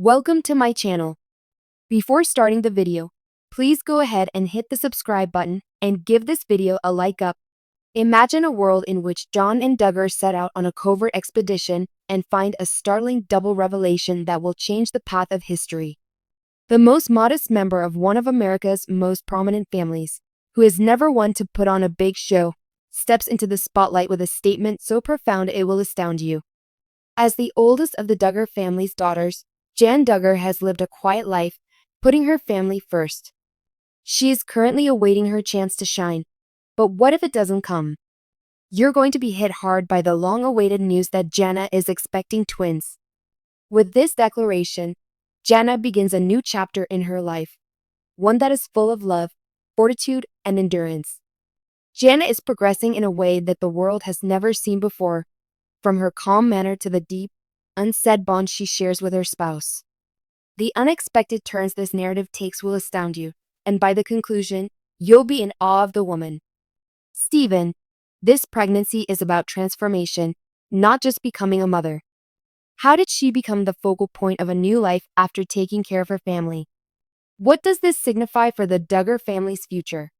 Welcome to my channel. Before starting the video, please go ahead and hit the subscribe button and give this video a like up. Imagine a world in which John and Duggar set out on a covert expedition and find a startling double revelation that will change the path of history. The most modest member of one of America's most prominent families, who is never one to put on a big show, steps into the spotlight with a statement so profound it will astound you. As the oldest of the Duggar family's daughters, Jan Duggar has lived a quiet life, putting her family first. She is currently awaiting her chance to shine. But what if it doesn't come? You're going to be hit hard by the long-awaited news that JANA is expecting twins. With this declaration, JANA begins a new chapter in her life, one that is full of love, fortitude, and endurance. JANA is progressing in a way that the world has never seen before, from her calm manner to the deep, unsaid bond she shares with her spouse. The unexpected turns this narrative takes will astound you, and by the conclusion, you'll be in awe of the woman. Stephen, this pregnancy is about transformation, not just becoming a mother. How did she become the focal point of a new life after taking care of her family? What does this signify for the Duggar family's future?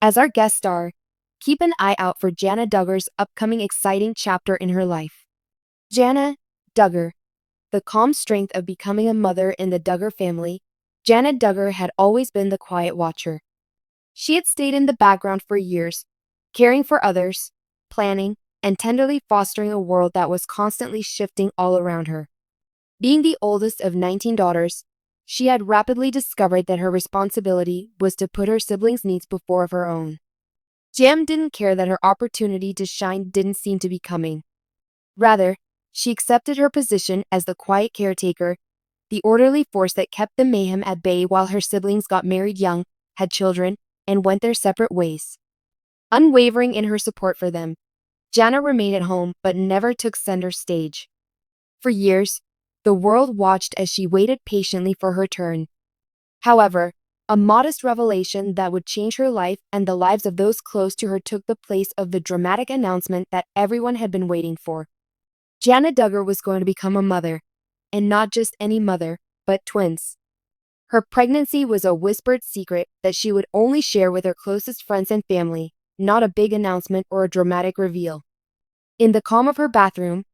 As our guest star, keep an eye out for JANA Duggar's upcoming exciting chapter in her life. JANA Duggar, the calm strength of becoming a mother in the Duggar family, JANA Duggar had always been the quiet watcher. She had stayed in the background for years, caring for others, planning, and tenderly fostering a world that was constantly shifting all around her. Being the oldest of 19 daughters, she had rapidly discovered that her responsibility was to put her siblings' needs before her own. Jan didn't care that her opportunity to shine didn't seem to be coming. Rather, she accepted her position as the quiet caretaker, the orderly force that kept the mayhem at bay while her siblings got married young, had children, and went their separate ways. Unwavering in her support for them, JANA remained at home but never took center stage. For years, the world watched as she waited patiently for her turn. However, a modest revelation that would change her life and the lives of those close to her took the place of the dramatic announcement that everyone had been waiting for. JANA Duggar was going to become a mother, and not just any mother, but twins. Her pregnancy was a whispered secret that she would only share with her closest friends and family, not a big announcement or a dramatic reveal. In the calm of her bathroom,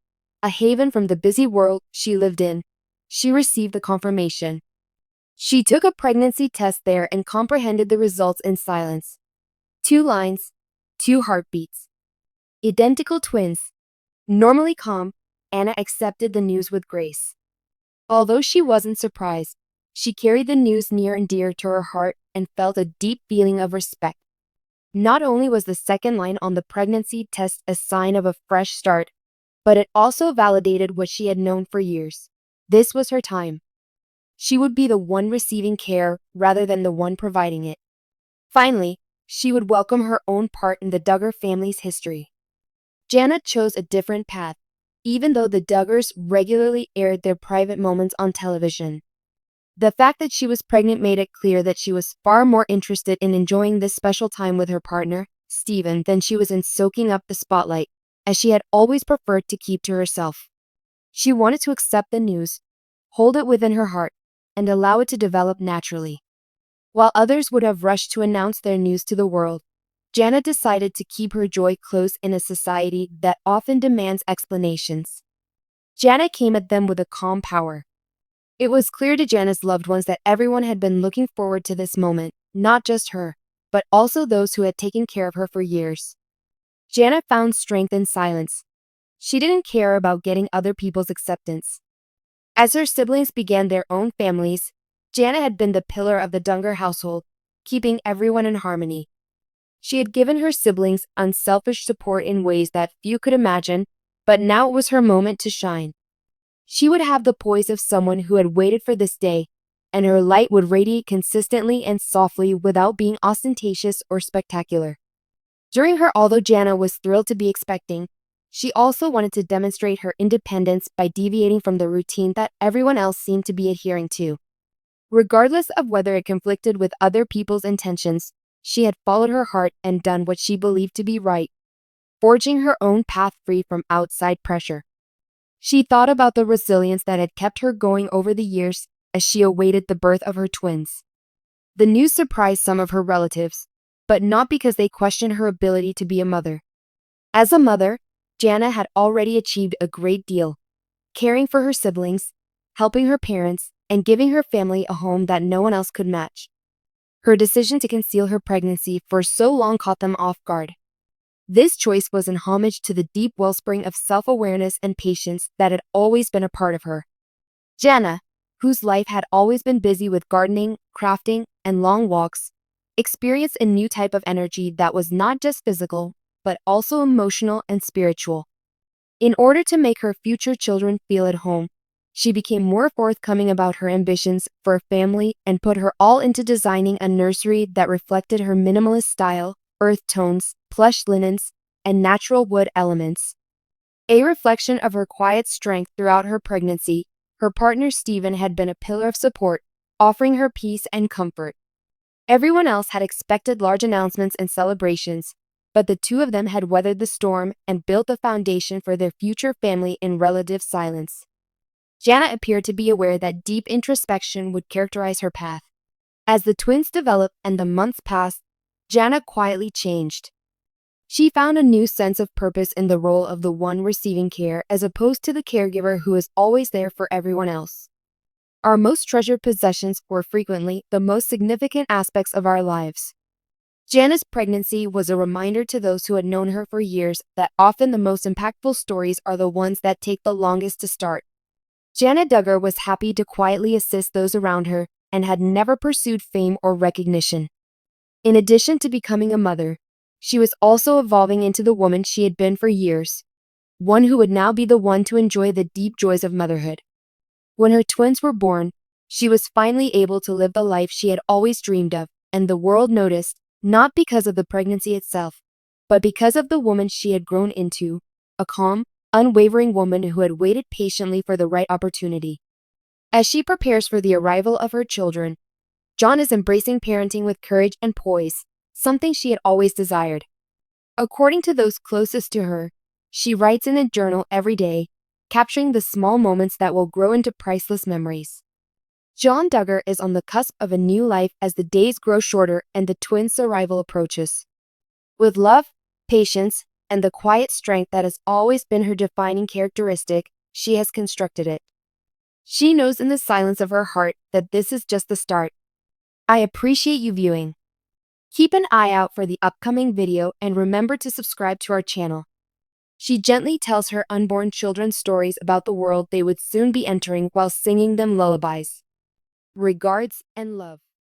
a haven from the busy world she lived in, she received the confirmation. She took a pregnancy test there and comprehended the results in silence. 2 lines, 2 heartbeats. Identical twins. Normally calm, Anna accepted the news with grace. Although she wasn't surprised, she carried the news near and dear to her heart and felt a deep feeling of respect. Not only was the second line on the pregnancy test a sign of a fresh start, but it also validated what she had known for years. This was her time. She would be the one receiving care rather than the one providing it. Finally, she would welcome her own part in the Duggar family's history. JANA chose a different path, even though the Duggars regularly aired their private moments on television. The fact that she was pregnant made it clear that she was far more interested in enjoying this special time with her partner, Stephen, than she was in soaking up the spotlight, as she had always preferred to keep to herself. She wanted to accept the news, hold it within her heart, and allow it to develop naturally. While others would have rushed to announce their news to the world, JANA decided to keep her joy close in a society that often demands explanations. JANA came at them with a calm power. It was clear to JANA's loved ones that everyone had been looking forward to this moment, not just her, but also those who had taken care of her for years. JANA found strength in silence. She didn't care about getting other people's acceptance. As her siblings began their own families, JANA had been the pillar of the Duggar household, keeping everyone in harmony. She had given her siblings unselfish support in ways that few could imagine, but now it was her moment to shine. She would have the poise of someone who had waited for this day, and her light would radiate consistently and softly without being ostentatious or spectacular. Although JANA was thrilled to be expecting, she also wanted to demonstrate her independence by deviating from the routine that everyone else seemed to be adhering to. Regardless of whether it conflicted with other people's intentions, she had followed her heart and done what she believed to be right, forging her own path free from outside pressure. She thought about the resilience that had kept her going over the years as she awaited the birth of her twins. The news surprised some of her relatives, but not because they questioned her ability to be a mother. As a mother, JANA had already achieved a great deal, caring for her siblings, helping her parents, and giving her family a home that no one else could match. Her decision to conceal her pregnancy for so long caught them off guard. This choice was in homage to the deep wellspring of self-awareness and patience that had always been a part of her. JANA, whose life had always been busy with gardening, crafting, and long walks, experienced a new type of energy that was not just physical, but also emotional and spiritual. In order to make her future children feel at home, she became more forthcoming about her ambitions for a family and put her all into designing a nursery that reflected her minimalist style, earth tones, plush linens, and natural wood elements. A reflection of her quiet strength throughout her pregnancy, her partner Stephen had been a pillar of support, offering her peace and comfort. Everyone else had expected large announcements and celebrations, but the two of them had weathered the storm and built the foundation for their future family in relative silence. JANA appeared to be aware that deep introspection would characterize her path. As the twins developed and the months passed, JANA quietly changed. She found a new sense of purpose in the role of the one receiving care as opposed to the caregiver who is always there for everyone else. Our most treasured possessions were frequently the most significant aspects of our lives. JANA's pregnancy was a reminder to those who had known her for years that often the most impactful stories are the ones that take the longest to start. JANA Duggar was happy to quietly assist those around her and had never pursued fame or recognition. In addition to becoming a mother, she was also evolving into the woman she had been for years, one who would now be the one to enjoy the deep joys of motherhood. When her twins were born, she was finally able to live the life she had always dreamed of, and the world noticed, not because of the pregnancy itself, but because of the woman she had grown into, a calm, unwavering woman who had waited patiently for the right opportunity. As she prepares for the arrival of her children, John is embracing parenting with courage and poise, something she had always desired. According to those closest to her, she writes in a journal every day, capturing the small moments that will grow into priceless memories. John Duggar is on the cusp of a new life as the days grow shorter and the twins' arrival approaches. With love, patience, and the quiet strength that has always been her defining characteristic, she has constructed it. She knows in the silence of her heart that this is just the start. I appreciate you viewing. Keep an eye out for the upcoming video and remember to subscribe to our channel. She gently tells her unborn children stories about the world they would soon be entering while singing them lullabies. Regards and love.